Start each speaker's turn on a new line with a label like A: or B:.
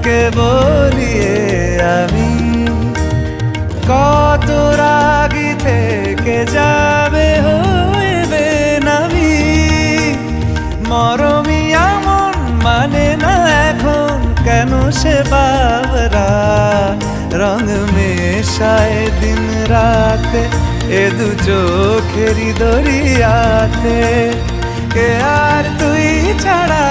A: কে বলিয়ে আমি কত রাগি থেকে যাবে হইবে নামি মরমি এমন মানে না এখন কেন সে বাবরা রং মেশায় দিন রাতে এ দু চোখেরি দরিয়াতে কে আর তুই ছাড়া